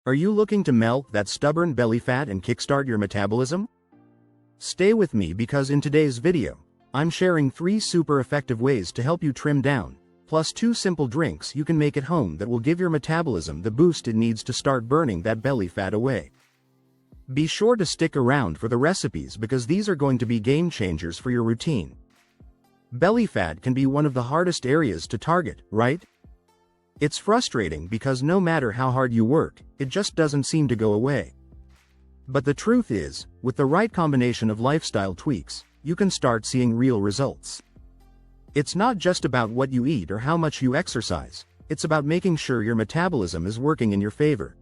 Are you looking to melt that stubborn belly fat and kickstart your metabolism? Stay with me because in today's video, I'm sharing 3 super effective ways to help you trim down, plus 2 simple drinks you can make at home that will give your metabolism the boost it needs to start burning that belly fat away. Be sure to stick around for the recipes because these are going to be game changers for your routine. Belly fat can be one of the hardest areas to target, right? It's frustrating because no matter how hard you work, it just doesn't seem to go away. But the truth is, with the right combination of lifestyle tweaks, you can start seeing real results. It's not just about what you eat or how much you exercise, it's about making sure your metabolism is working in your favor.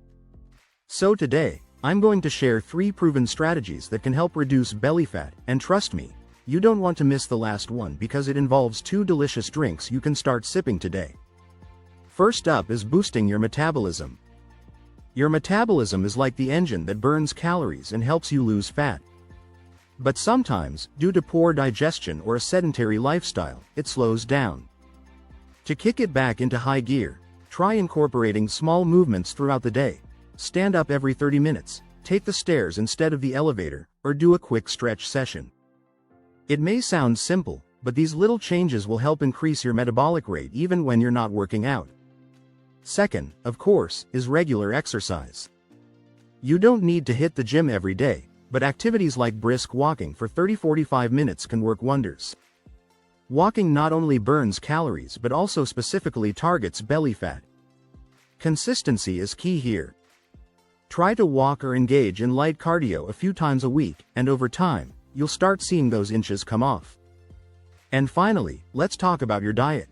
So today, I'm going to share 3 proven strategies that can help reduce belly fat, and trust me, you don't want to miss the last one because it involves 2 delicious drinks you can start sipping today. First up is boosting your metabolism. Your metabolism is like the engine that burns calories and helps you lose fat. But sometimes, due to poor digestion or a sedentary lifestyle, it slows down. To kick it back into high gear, try incorporating small movements throughout the day. Stand up every 30 minutes, take the stairs instead of the elevator, or do a quick stretch session. It may sound simple, but these little changes will help increase your metabolic rate even when you're not working out. Second, of course, is regular exercise. You don't need to hit the gym every day, but activities like brisk walking for 30-45 minutes can work wonders. Walking not only burns calories but also specifically targets belly fat. Consistency is key here. Try to walk or engage in light cardio a few times a week, and over time, you'll start seeing those inches come off. And finally, let's talk about your diet.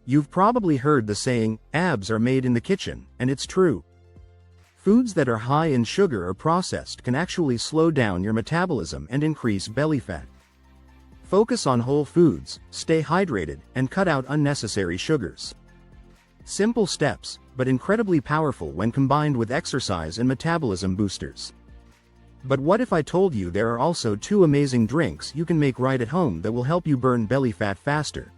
You've probably heard the saying, abs are made in the kitchen, and it's true. Foods that are high in sugar or processed can actually slow down your metabolism and increase belly fat. Focus on whole foods, stay hydrated, and cut out unnecessary sugars. Simple steps, but incredibly powerful when combined with exercise and metabolism boosters. But what if I told you there are also 2 amazing drinks you can make right at home that will help you burn belly fat faster?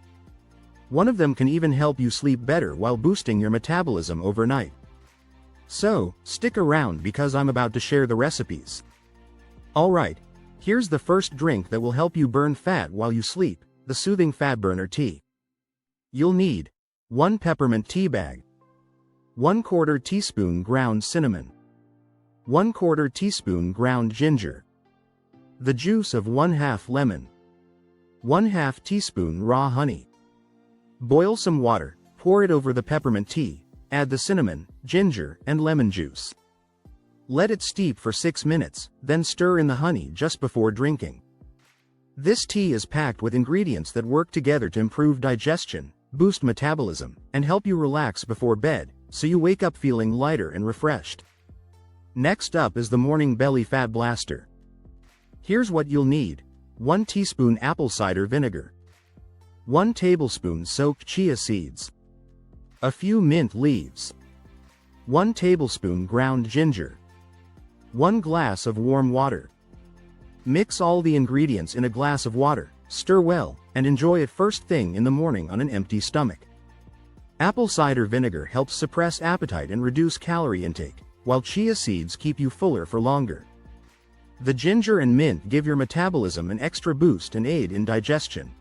One of them can even help you sleep better while boosting your metabolism overnight. So, stick around because I'm about to share the recipes. Alright, here's the first drink that will help you burn fat while you sleep, the Soothing Fat Burner Tea. You'll need 1 peppermint tea bag, 1/4 teaspoon ground cinnamon, 1/4 teaspoon ground ginger, the juice of 1/2 lemon, 1/2 teaspoon raw honey. Boil some water, pour it over the peppermint tea, add the cinnamon, ginger, and lemon juice. Let it steep for 6 minutes, then stir in the honey just before drinking. This tea is packed with ingredients that work together to improve digestion, boost metabolism, and help you relax before bed, so you wake up feeling lighter and refreshed. Next up is the Morning Belly Fat Blaster. Here's what you'll need: 1 teaspoon apple cider vinegar, 1 tablespoon soaked chia seeds, a few mint leaves, 1 tablespoon ground ginger, 1 glass of warm water. Mix all the ingredients in a glass of water, stir well, and enjoy it first thing in the morning on an empty stomach. Apple cider vinegar helps suppress appetite and reduce calorie intake, while chia seeds keep you fuller for longer. The ginger and mint give your metabolism an extra boost and aid in digestion.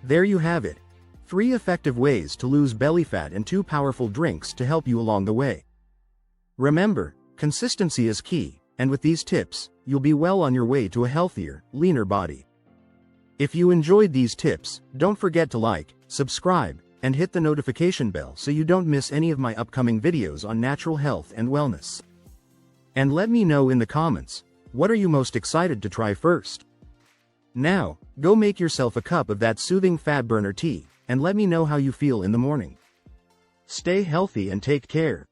There you have it. 3 effective ways to lose belly fat and 2 powerful drinks to help you along the way. Remember, consistency is key, and with these tips, you'll be well on your way to a healthier, leaner body. If you enjoyed these tips, don't forget to like, subscribe, and hit the notification bell so you don't miss any of my upcoming videos on natural health and wellness. And let me know in the comments, what are you most excited to try first? Now, go make yourself a cup of that soothing fat burner tea, and let me know how you feel in the morning. Stay healthy and take care.